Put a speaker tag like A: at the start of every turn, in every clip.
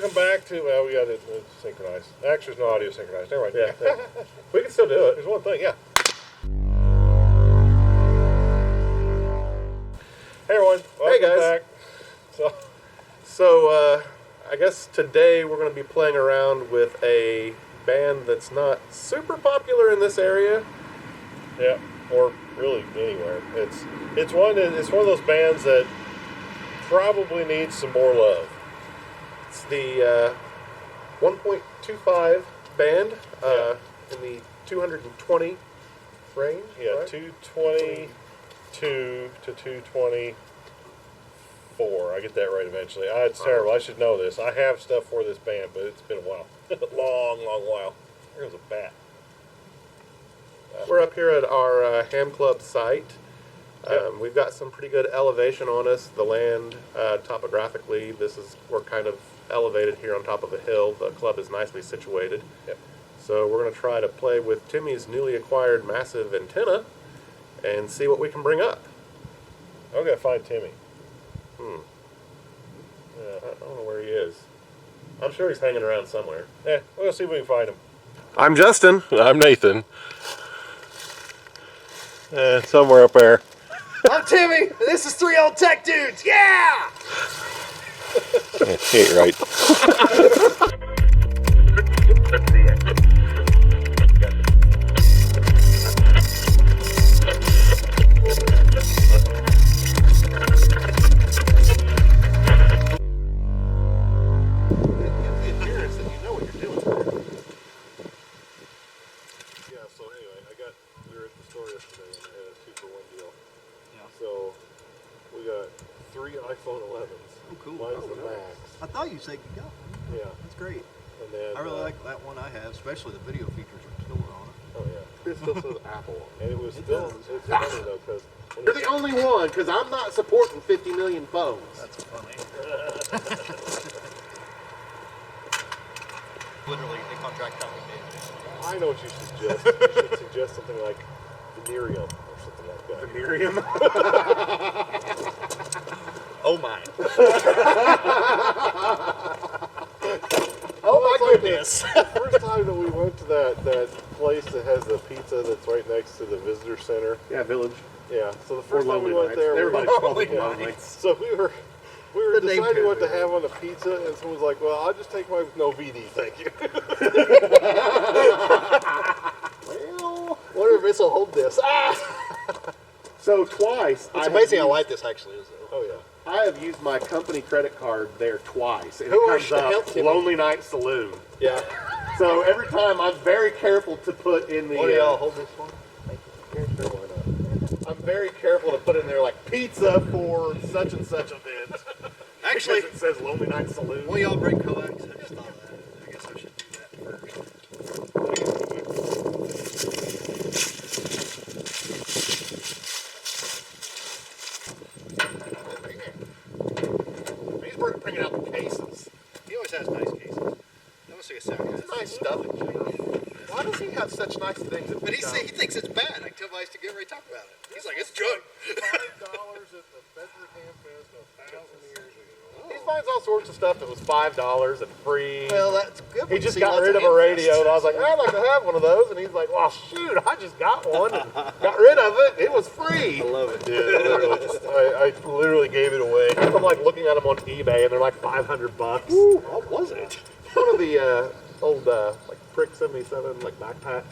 A: welcome back to, we got it synchronized. Actually, there's no audio synchronized. Never mind. Yeah. We can still do it. There's one thing, yeah. Hey, everyone. Welcome back. So, I guess today we're going to be playing around with a band that's not super popular in this area. Yeah, or really anywhere. It's one of those bands that probably needs some more love. It's the 1.25 band in the 220 range. Yeah, right? 222 to 224. I get that right eventually. It's terrible. I should know this. I have stuff for this band, but it's been a while. long while. There goes a bat. We're up here at our ham club site. We've got some pretty good elevation on us. The land, topographically, we're kind of elevated here on top of a hill. The club is nicely situated. Yep. So we're going to try to play with Timmy's newly acquired massive antenna and see what we can bring up. I'm going to find Timmy. Yeah, I don't know where he is. I'm sure he's hanging around somewhere. Yeah, we'll see if we can find him. I'm Justin. I'm Nathan. Somewhere up there.
B: I'm Timmy, and this is 3 old tech dudes. Yeah!
A: He ain't right.
B: I thought you said you got one.
A: Yeah.
B: That's great.
A: And then,
B: I really like that one I have, especially the video features are still on it.
A: Oh, yeah. It still says Apple. And it was still, it's funny though, because...
C: You're the only one, because I'm not supporting 50 million phones.
B: That's funny. Literally, they contract company.
A: I know what you suggest. You should suggest something like Venerium or something like that.
C: Venerium?
B: Oh my.
C: Oh my goodness.
A: The first time that we went to that place that has the pizza that's right next to the visitor center.
C: Yeah, Village.
A: Yeah, so the first time we went there,
C: everybody's probably lonely.
A: So we were deciding what to have on the pizza, and someone was like, "Well, I'll just take mine with no VD, thank you."
B: Well, wonder if this will hold this.
C: So twice.
B: It's amazing how light this actually is, though.
A: Oh yeah.
C: I have used my company credit card there twice. And
B: Who
C: it
B: wants
C: comes
B: to help
C: up
B: you?
C: Lonely Night Saloon.
B: Yeah.
C: So every time I'm very careful to put in the...
B: What do y'all hold this one?
C: Sure, why not? I'm very careful to put in there like pizza for such and such event.
B: Actually,
C: because it says Lonely Night Saloon.
B: will y'all bring coax? I just thought of that. I guess I should do that first.
C: He's bringing out the cases.
B: He always has nice cases. That must be a sound.
C: It's nice stuff. Why does he have such nice things?
B: But he thinks it's bad. I tell Vice to get ready to talk about it. He's like, it's good.
A: $5 at the Bedford Ham Fest 1,000 years ago.
C: He finds all sorts of stuff that was $5 and free.
B: Well, that's good.
C: He just got rid of a radio, and I was like, I'd like to have one of those. And he's like, well, shoot, I just got one and got rid of it. It was free.
B: I love it.
A: Yeah, I literally gave it away.
C: I'm like looking at them on eBay, and they're like $500.
B: Ooh, what was it?
C: One of the old like Prick 77 like backpack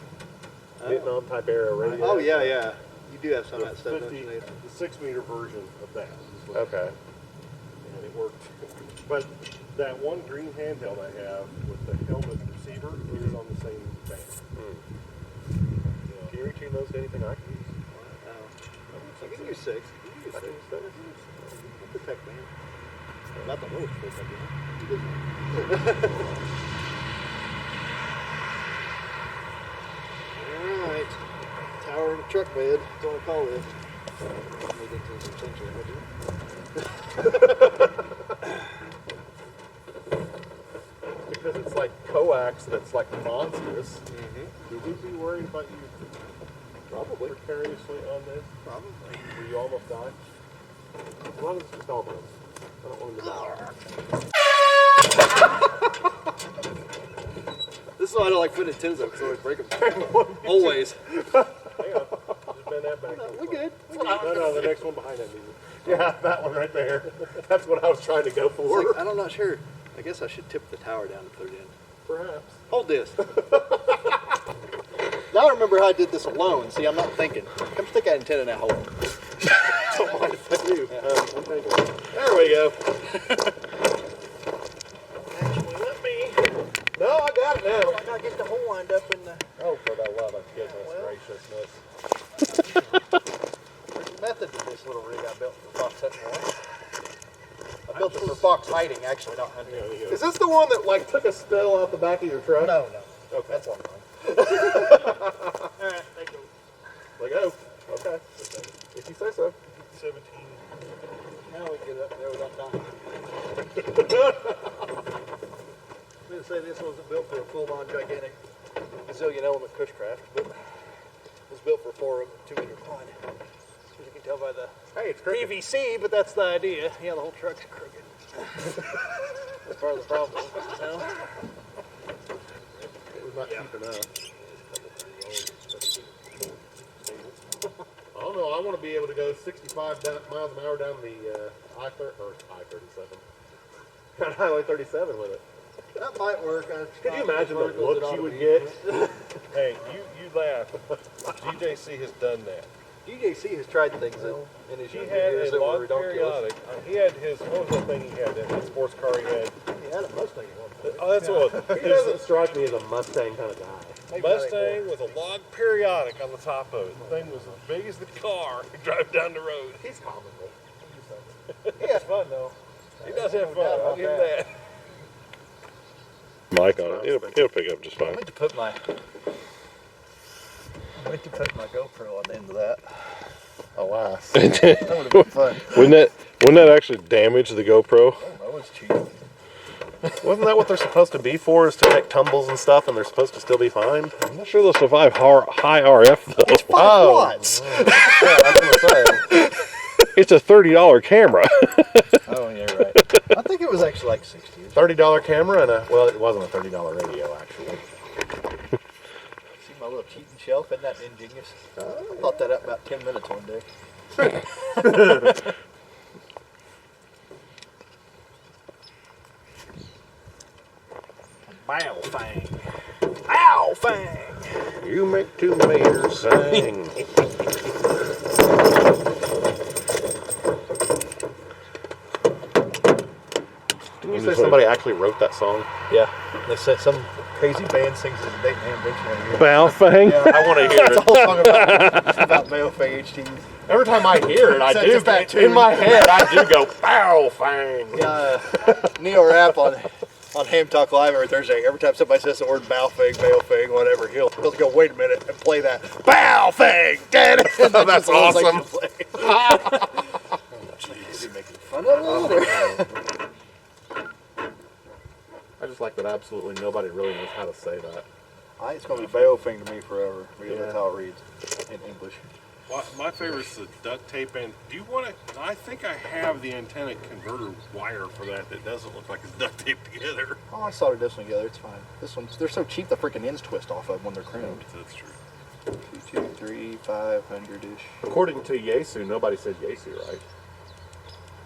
C: Vietnam type era radio.
B: Oh, yeah. You do have some of that stuff, don't you, Nathan?
A: The 6-meter version of that.
C: Okay.
A: And it worked. But that one green handheld I have with the helmet receiver is on the same band.
C: Can you retune those to anything I can use?
B: I can use 6.
C: That's
B: The tech man. Not the lowest full tech, Alright. Tower in the truck bed. That's what I call it. Made into some century, would you?
C: Because it's like coax that's like monstrous.
A: Would we be worried about you
B: Probably.
A: precariously on this?
B: Probably.
A: Will you almost die?
C: As long as it's just almost. I don't want him to die.
B: put antennas up because I always break them. Always.
C: Hang on. Just bend that back.
B: No, we're good.
C: No, the next one behind that needs it. Yeah, that one right there. That's what I was trying to go for.
B: It's like, I'm not sure. I guess I should tip the tower down to put it in.
C: Perhaps.
B: Hold this. Now I remember how I did this alone. See, I'm not thinking. Come stick that antenna in that hole.
C: Don't mind if I do. I'm thinking. There we go.
B: Actually, let me.
C: No, I got it now.
B: I gotta get the hole lined up in the.
C: Oh, for the love of goodness graciousness.
B: There's a method to this little rig I built for fox hunting. I built it for fox hiding, actually, not hunting.
C: Is this the one that like took a spill out the back of your truck?
B: No.
C: Okay.
B: That's one wrong. Alright, thank you.
C: Like, oh, okay. If you say so.
B: 17. Now we can get up there without dying. I'm going to say this wasn't built for a full-on gigantic gazillion element Cushcraft, but it was built for 4 2-meter quad. As you can tell by the PVC, but that's the idea. Yeah, the whole truck's crooked. That's part of the problem. You know?
C: It was not cheap enough. I don't know. I want to be able to go 65 miles an hour down the I-37. Highway 37 with it.
B: That might work.
C: Could you imagine the looks you would get?
D: Hey, you laugh. DJC has done that.
B: DJC has tried things in his
D: He
B: younger
D: had
B: years
D: a
B: that were
D: log
B: ridiculous.
D: periodic. He had his, what was that thing he had? That sports car he had?
B: He had a Mustang at one point.
D: Oh, that's what it was.
C: He doesn't strike me as a Mustang kind of guy.
B: Maybe not
D: Mustang
B: anymore.
D: with a log periodic on the top of it. The thing was as big as the car to drive down the road.
C: He's comical.
B: He has fun though.
D: He does have fun,
B: doubt
D: I'll
B: about
D: give him
B: that.
D: that. Mic on it. It'll pick up just
B: I
D: fine.
B: went to put my GoPro on the end of that.
C: Alas.
B: That would have been fun.
D: Wouldn't that actually damage the GoPro?
B: That was cheap.
C: Wasn't that what they're supposed to be for, is to take tumbles and stuff, and they're supposed to still be fine?
D: I'm not sure they'll survive high RF though.
B: 5 watts.
C: Yeah, I was going to say.
D: It's a $30 camera.
B: Oh, yeah, right. I think it was actually like 60.
C: $30 camera and well, it wasn't a $30 radio, actually.
B: See my little cheating shelf? Isn't that ingenious? I thought that up about 10 minutes one day. Bow fang. Ow fang.
C: You make 2 meters sing. Didn't you say somebody actually wrote that song?
B: Yeah. They said some crazy band sings it at Dayton Convention one year.
D: Balfang.
B: Yeah,
C: I want to hear
B: it's a
C: it.
B: whole song about male fang HTs.
C: Every time I hear it, I
B: Such
C: do.
B: a fat
C: In
B: tune.
C: my head, I do go, bow fang.
B: Yeah, Neo Rap on Ham Talk Live every Thursday. Every time somebody says the word bow fang, whatever, he'll go, wait a minute, and play that. Bow fang, dad.
C: That's awesome.
B: Is he making fun of it?
C: I just like that absolutely nobody really knows how to say that.
B: It's going to be bow fang to me forever, because that's how it reads in English.
D: My favorite is the duct tape, and do you want to? I think I have the antenna converter wire for that doesn't look like it's duct taped together.
B: Oh, I soldered this one together. It's fine. This one's, they're so cheap the freaking ends twist off of when they're crowned.
D: That's true.
B: 2, 2, 3, 500-ish.
C: According to Yesu, nobody says Yesu, right?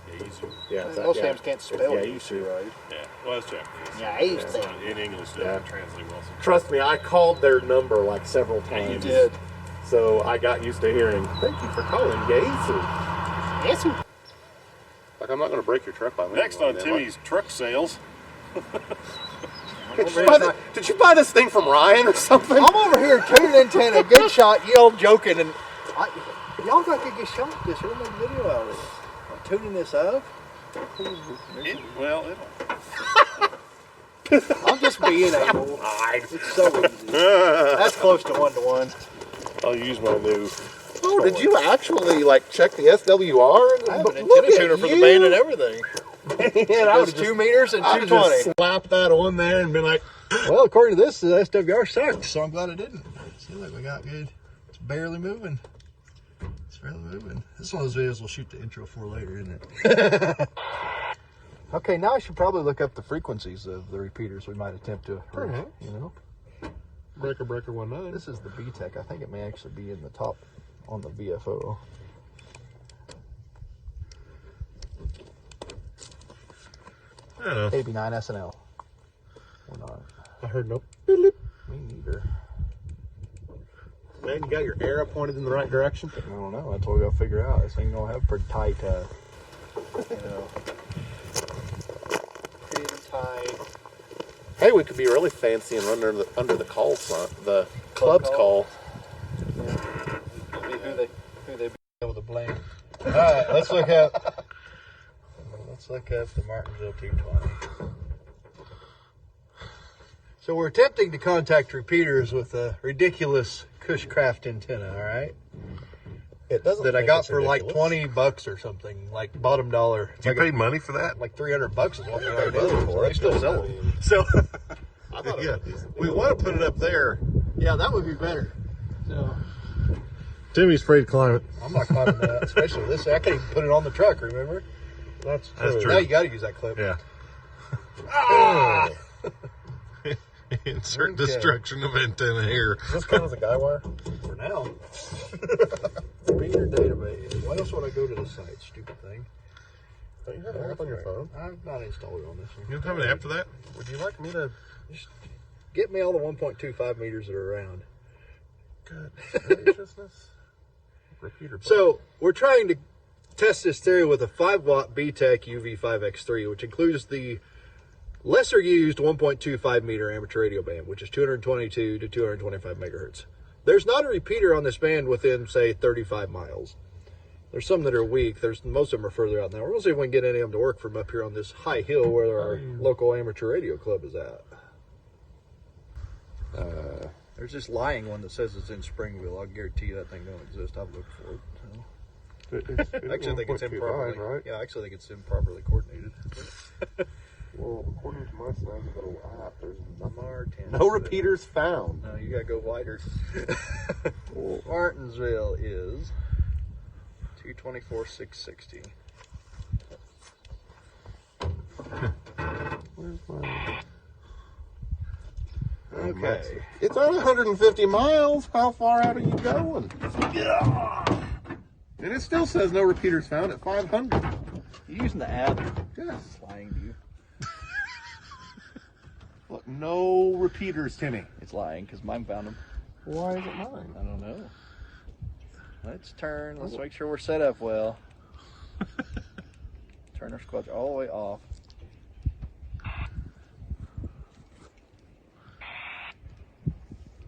D: Yeah, easy.
C: Yeah, it's
B: Most
C: yeah.
B: names can't spell
C: Yeah,
B: Yesu, right?
D: Yeah, well, that's Japanese.
B: Yeah, Yesu.
D: It's not- in English, it doesn't translate well.
C: Trust me, I called their number like several times.
B: You did.
C: So I got used to hearing, thank you for calling Yesu.
B: Yesu.
C: Like, I'm not going to break your truck by
D: Next on Timmy's truck sales.
C: Did you buy this thing from Ryan or something?
B: I'm over here tuning antenna, good shot, y'all joking, and y'all got to get shot this. We'll make a video out of this. I'm tuning this up. I'm just being able. It's so easy. That's close to 1-to-1.
D: I'll use my new.
C: Oh, did you actually, like, check the SWR?
B: I have an antenna tuner for the band and everything.
C: Man, I
B: It was 2 meters and
C: I would
B: 220.
C: just slap that on there and been like,
B: Well, according to this, the SWR sucks, so I'm glad it didn't. See, look, we got good. It's barely moving. It's barely moving. This is one of those videos we'll shoot the intro for later, isn't it? Okay, now I should probably look up the frequencies of the repeaters we might attempt to, you know?
C: Breaker 19.
B: This is the B-Tech. I think it may actually be in the top on the VFO.
C: I don't know.
B: KB9 SNL. Or not.
C: I heard nope.
B: Me neither.
C: Man, you got your arrow pointed in the right direction?
B: I don't know. That's what we gotta figure out. This thing gonna have pretty tight, pretty tight.
A: Hey, we could be really fancy and run under the call sign, the club's call.
B: Yeah. Who they be able to blame.
C: All right, let's look up. Let's look up the Martinsville 220. So we're attempting to contact repeaters with a ridiculous Cushcraft antenna. All right.
A: It doesn't.
C: That I got for like $20 or something, like bottom dollar.
D: You paid money for that?
C: Like $300 is what we paid for. They still sell them. So
A: I thought
C: yeah, we want to put it up there. Yeah, that would be better. So
D: Timmy's afraid to climb it.
C: I'm not climbing that, especially this. I can't even put it on the truck. Remember? That's true. Now you got to use that clip.
D: Yeah.
C: Ah!
D: Insert
C: Okay.
D: destruction of antenna here.
A: Does this count as a guy wire?
C: For now. Repeater database. Why else would I go to the site? Stupid thing.
A: Don't you have an app on your phone?
C: I've not installed it on this one.
D: You don't have an app for that?
A: Would you like me to?
C: Just get me all the 1.25 meters that are around.
A: Good graciousness. Repeater.
C: So we're trying to test this theory with a 5-watt BTEC UV5X3, which includes the lesser used 1.25 meter amateur radio band, which is 222 to 225 megahertz. There's not a repeater on this band within, say, 35 miles. There's some that are weak. Most of them are further out now. We're going to see if we can get any of them to work from up here on this high hill where our local amateur radio club is at. There's this lying one that says it's in Springville. I'll guarantee you that thing don't exist. I've looked for it. So. I actually think it's improperly.
A: Right?
C: Yeah, I actually think it's improperly coordinated.
A: Well, according to my snazzy little app, there's
C: MR10.
A: no repeaters found.
C: No, you gotta go wider. Martinsville is 224,660.
A: Where's my?
C: Okay.
A: It's only 150 miles. How far out are you going? And it still says no repeaters found at 500.
B: You using the app?
A: Yes.
B: It's lying to you.
A: Look, no repeaters, Timmy.
B: It's lying because mine found them.
A: Why is it mine?
B: I don't know. Let's turn. Let's make sure we're set up well. Turn our squelch all the way off.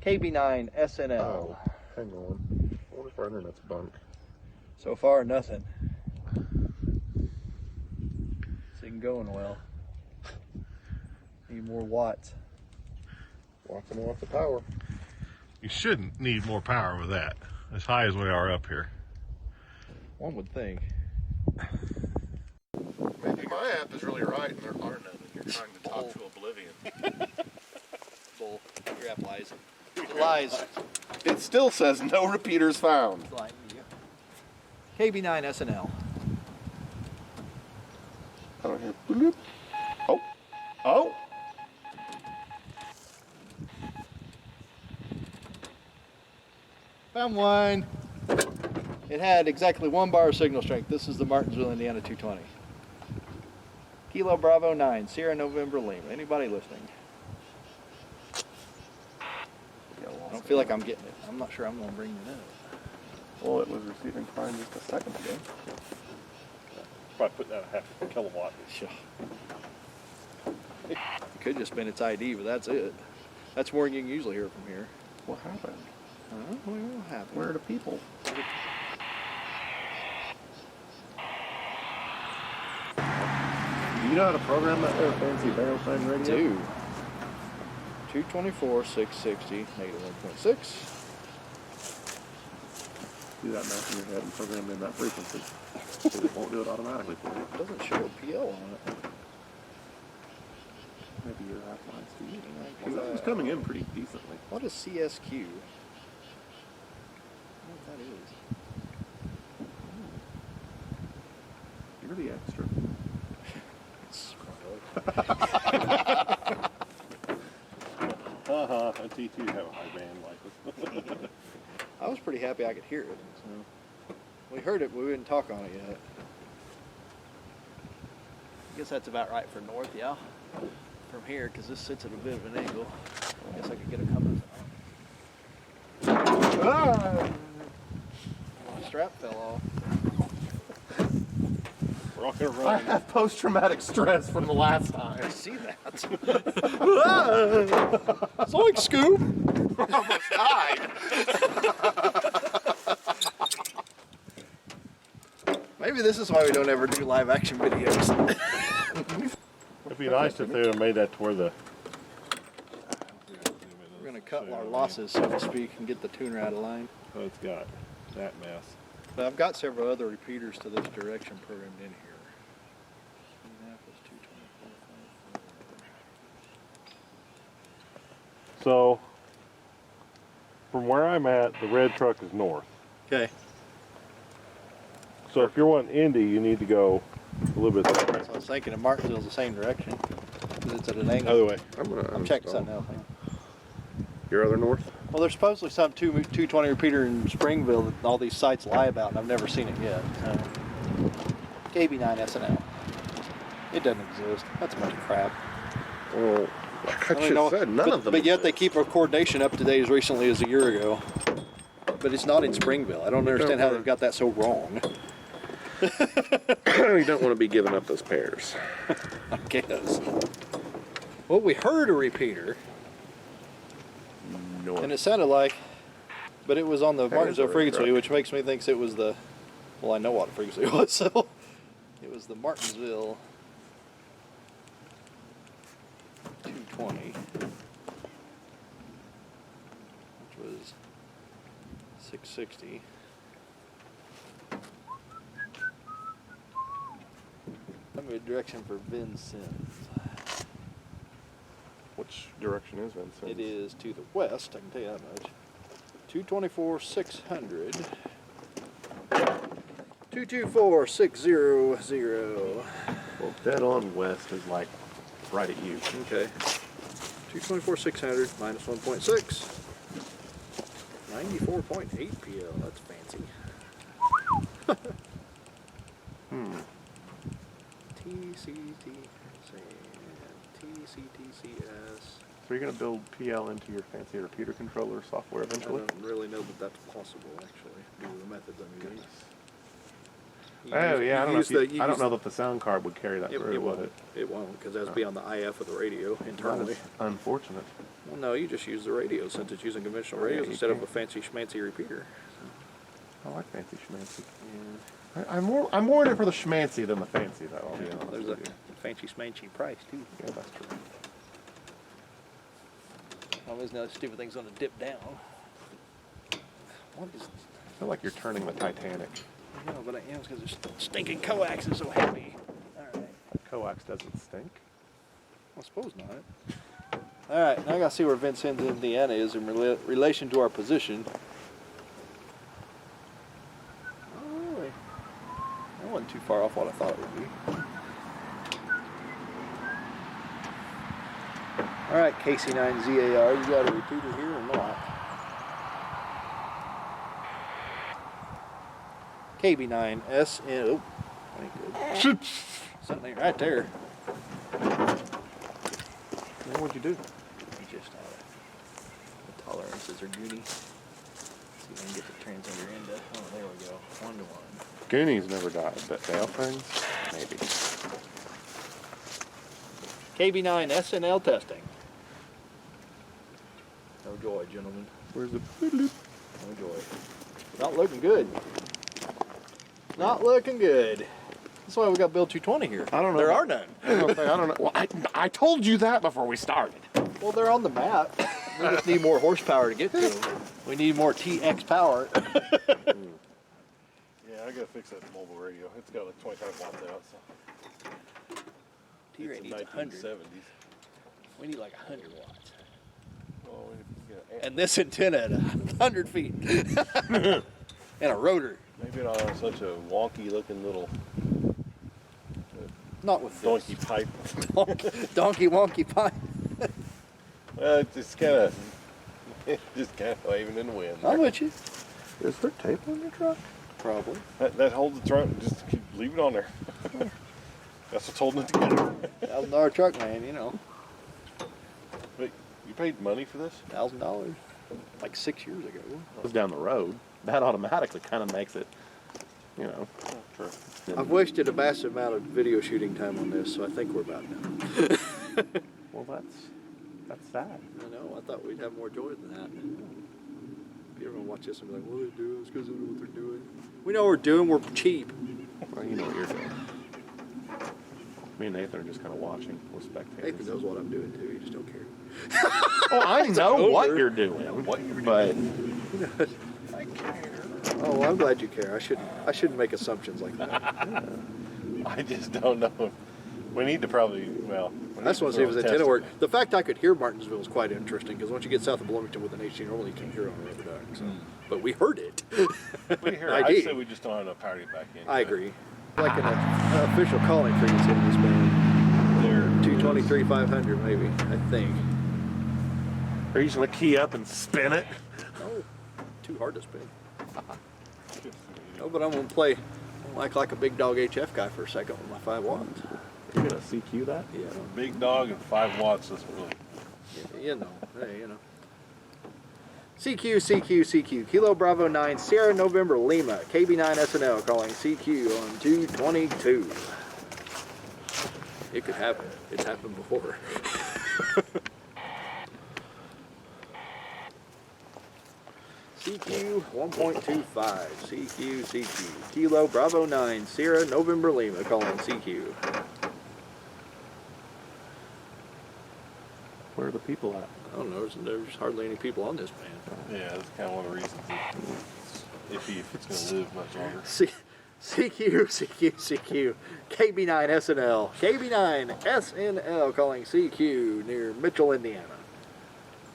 B: KB9 SNL.
A: Oh, hang on. I wonder if our internet's bunk.
B: So far, nothing. This ain't going well. Need more watts.
A: Watch them off the power.
D: You shouldn't need more power with that, as high as we are up here.
B: One would think.
A: Maybe my app is really right, and there are none, and you're trying to talk to oblivion.
B: Bull. Your app lies. It lies.
A: It still says no repeaters found.
B: It's lying to you. KB9 SNL.
A: I don't hear. Bloop. Oh. Oh.
B: Found one. It had exactly 1 bar of signal strength. This is the Martinsville, Indiana 220. Kilo Bravo 9, Sierra November Lima. Anybody listening? I don't feel like I'm getting it. I'm not sure I'm going to bring it up.
A: Well, it was receiving fine just a second ago.
D: Probably put that at 0.5 kilowatt.
B: Sure. It could just been its ID, but that's it. That's more than you can usually hear from here.
A: What happened?
B: What will happen?
A: Where are the people? Do you know how to program that there fancy barrel thing radio?
B: Dude. 224, 660, negative 1.6.
A: Do that math in your head and program in that frequency. It won't do it automatically for you.
B: It doesn't show a PL on it.
A: Maybe your app lines to you. It was coming in pretty decently.
B: What is CSQ? I don't know what that is.
A: You're the extra.
D: A T2 have a high
C: happy I could hear it. So we heard it, but we didn't talk on it yet. I guess that's about right for north, yeah. From here, because this sits at a bit of an angle. I guess I could get a compass on. Ah! My strap fell off.
D: We're all gonna
A: I
D: run.
A: have post-traumatic stress from the last time.
C: I see that. Zoink, Scoop!
A: Almost died.
C: Maybe this is why we don't ever do live action videos.
D: It'd be nice if they would have made that to where the.
C: We're going to cut our losses, so to speak, and get the tuner out of line.
D: Oh, it's got that mess.
C: But I've got several other repeaters to this direction programmed in here.
D: So, from where I'm at, the red truck is north.
C: Okay.
D: So if you're wanting Indy, you need to go a little bit that way.
C: So I was thinking of Martinsville's the same direction, because it's at an angle.
D: Other way.
C: I'm checking something else.
A: Your other north?
C: Well, there's supposedly some 220 repeater in Springville that all these sites lie about, and I've never seen it yet. So. KB9 SNL. It doesn't exist. That's a bunch of crap.
A: Well, like I
C: I mean,
A: just said, none of them.
C: But yet they keep our coordination up to date as recently as a year ago. But it's not in Springville. I don't understand how they've got that so wrong.
A: You don't want to be giving up those pairs.
C: I guess. Well, we heard a repeater,
A: North.
C: and it sounded like, but it was on the
A: There's
C: Martinsville
A: a red
C: frequency,
A: truck.
C: which makes me think it was the, well, I know what the frequency was, so it was the Martinsville 220, which was 660. Let me a direction for Vincent.
A: Which direction is Vincent?
C: It is to the west, I can tell you that much. 224-600. 224-600.
A: Well, dead on west is like right at you.
C: Okay. 224-600 minus 1.6. 94.8 PL. That's fancy. TCTCS.
A: So you're going to build PL into your fancy repeater controller software
C: I
A: eventually?
C: don't really know that that's possible, actually, due to the methods I'm using.
A: Oh yeah, I don't know.
C: Use
A: If
C: the-
A: you, I don't know that the sound card would carry that through.
C: It
A: would
C: won't. It won't, because that's be on the IF of the radio
A: That
C: internally.
A: is unfortunate.
C: Well, no, you just use the radio since it's using conventional
A: Yeah,
C: radios
A: you
C: instead of
A: can.
C: a fancy schmancy repeater.
A: I like fancy schmancy. I'm more in it for the schmancy than the fancy, though. I'll be honest
C: There's a
A: with you.
C: fancy schmancy price too.
A: Yeah, that's true.
C: Always now stupid thing's gonna dip down. What is?
A: I feel like you're turning the Titanic.
C: I know, but I am because this stinking coax is so heavy. All right.
A: Coax doesn't stink.
C: I suppose not. All right, now I gotta see where Vincent, Indiana is in relation to our position. Oh, really? That wasn't too far off what I thought it would be. All right, KC9ZAR, you got a repeater here or not? KB9SN. Oh, that ain't good. Something right there.
A: What'd you do?
C: Just the tolerances are goony. See if I can get the translator into. Oh, there we go. 1 to 1.
A: Goonies never died, but Dale things, maybe.
C: KB9 SNL testing. No joy, gentlemen.
A: Where's the?
C: No joy. Not looking good. Not looking good. That's why we got Bill 220 here.
A: I don't know.
C: There are none.
A: I don't know. Well, I told you that before we started.
C: Well, they're on the map. We just need more horsepower to get to them. We need more TX power.
D: Yeah, I gotta fix that mobile radio. It's got like 25 watts out, so.
C: T-rate
D: It's
C: needs
D: a
C: 100.
D: 1970s.
C: We need like 100 watts.
D: Oh, yeah.
C: And this antenna at 100 feet. And a rotor.
D: Maybe not on such a wonky looking little
C: Not with
D: donkey pipe.
C: donkey wonky pipe.
D: Well, it's just kind of waving in the wind.
C: I'm with you.
A: Is there tape on your truck?
C: Probably.
D: That holds the trunk. Just leave it on there. That's what's holding it together.
C: $1,000 truck, man. You know.
D: Wait, you paid money for this?
C: $1,000. Like 6 years ago.
A: It was down the road. That automatically kind of makes it, you know.
D: Oh, true.
C: I've wasted a massive amount of video shooting time on this, so I think we're about done.
A: Well, that's sad.
C: I know. I thought we'd have more joy than that. If you ever watch this and be like, what are they doing? It's because they know what they're doing. We know what we're doing. We're cheap.
A: Well, you know what you're doing. Me and Nathan are just kind of watching. We're spectators.
C: Nathan knows what I'm doing, too. You just don't care.
A: Oh, I know what you're doing. But
D: I care.
C: Oh, well, I'm glad you care. I shouldn't make assumptions like that.
D: I just don't know. We need to probably, well.
C: I just want to see if his antenna work. The fact I could hear Martinsville is quite interesting because once you get south of Bloomington with an HD, normally you can't hear it on a rubber duck. So. But we heard it.
D: We heard it. I say we just don't have enough power to get back in.
C: I agree. Like an official calling frequency in this band. They're 223, 500 maybe, I think.
A: are you just going to key up and spin it?
C: Oh, too hard to spin. No, but I'm going to play like a big dog HF guy for a second with my 5 watts.
A: You're going to CQ that?
C: Yeah.
D: Big dog and 5 watts. That's really.
C: You know. Hey, you know. CQ, CQ, CQ. Kilo Bravo 9, Sierra November Lima. KB9 SNL calling CQ on 222. It could happen. It's happened before. CQ 1.25. CQ, CQ. Kilo Bravo 9, Sierra November Lima calling CQ.
A: Where are the people at?
C: I don't know. There's hardly any people on this band.
D: Yeah, that's kind of one of the reasons it's iffy if it's going to live much longer.
C: CQ, CQ, CQ. KB9 SNL. KB9 SNL calling CQ near Mitchell, Indiana.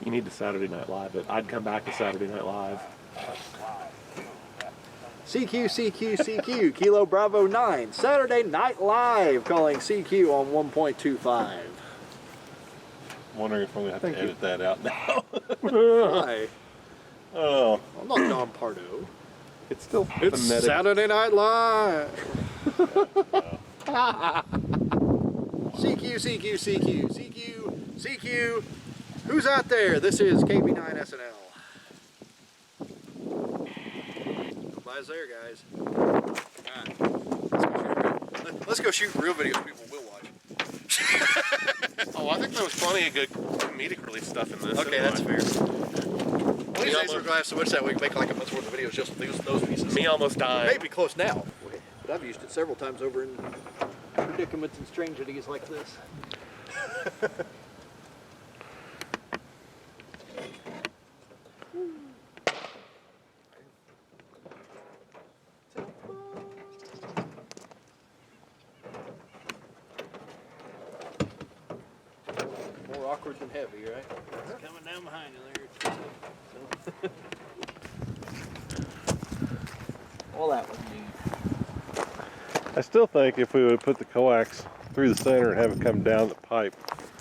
A: You need to Saturday Night Live it. I'd come back to Saturday Night Live.
C: CQ, CQ, CQ. Kilo Bravo 9. Saturday Night Live calling CQ on 1.25.
D: I'm wondering if I'm going to have to edit that out now.
C: Why?
D: Oh.
C: I'm not Don Pardo.
A: It's still
C: It's
A: phonetic.
C: Saturday Night Live. CQ, CQ, CQ, CQ, CQ. Who's out there? This is KB9 SNL. Nobody's there, guys. Alright. Let's go shoot real videos people will watch.
A: Oh, I think there was plenty of good comedic relief stuff in this.
C: Okay, that's fair. One of these days we're going to have so much that we can make like a month's worth of videos just with those pieces.
A: Me almost dying.
C: Maybe close now, but I've used it several times over in predicaments and strangities like this. More awkward than heavy, right? It's coming down behind you there. All that was neat.
D: I still think if we would put the coax through the center and have it come down the pipe,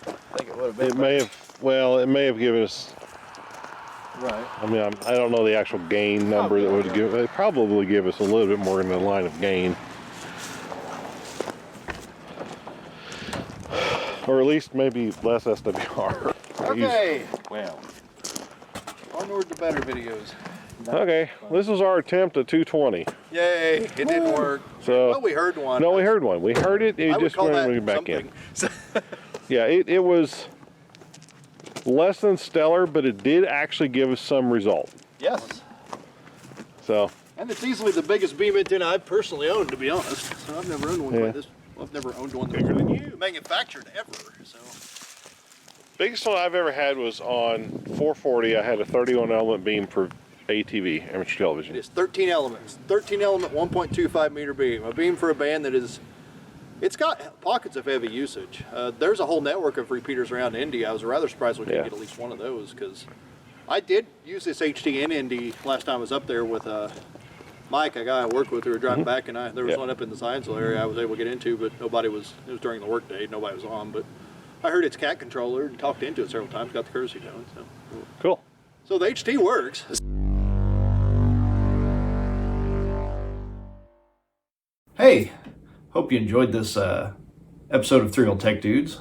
C: I think it would have been.
D: it may have, well, it may have given us,
C: Right.
D: I mean, I don't know the actual gain number that would give, it probably give us a little bit more in the line of gain. Or at least maybe less SWR.
C: Okay.
A: Well,
C: Onward to better videos.
D: Okay, this was our attempt at 220.
C: Yay! It didn't work.
D: So,
C: Well, we heard one.
D: no, we heard one. We heard it. It
C: I would
D: just
C: call that
D: went back in.
C: something.
D: Yeah, it was less than stellar, but it did actually give us some result.
C: Yes.
D: So,
C: And it's easily the biggest beam antenna I've personally owned, to be honest. So I've never owned one
D: Yeah.
C: like this. Well, I've never owned one that
D: Bigger
C: was
D: than you.
C: manufactured ever. So
D: biggest one I've ever had was on 440. I had a 31 element beam for ATV, amateur
C: it
D: television.
C: is 13 elements. 13 element 1.25 meter beam. A beam for a band that is. It's got pockets of heavy usage. There's a whole network of repeaters around Indy. I was rather surprised we didn't get at least one of those because I did use this HT in Indy last time I was up there with Mike, a guy I worked with. We were driving back, and there was one up in the Zionsville area I was able to get into, but nobody was. It was during the work day. Nobody was on, but I heard its cat controller and talked into it several times. Got the courtesy going. So
D: Cool.
C: the HT works. Hey, hope you enjoyed this episode of Three Old Tech Dudes.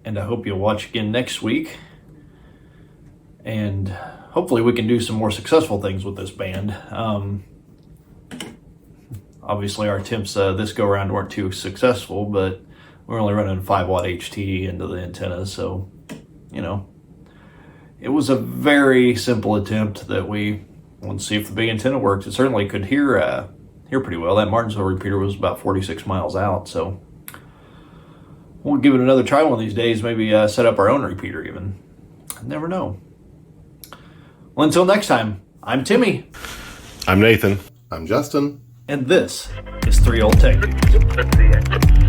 C: And I hope you'll watch again next week. And hopefully we can do some more successful things with this band. Obviously our attempts this go around weren't too successful, but we're only running 5-watt HT into the antenna, so, you know. It was a very simple attempt that we wanted to see if the big antenna works. It certainly could hear pretty well. That Martinsville repeater was about 46 miles out, so we'll give it another try one of these days. Maybe set up our own repeater even. Never know. Well, until next time, I'm Timmy.
D: I'm Nathan.
E: I'm Justin.
C: And this is Three Old Tech Dudes.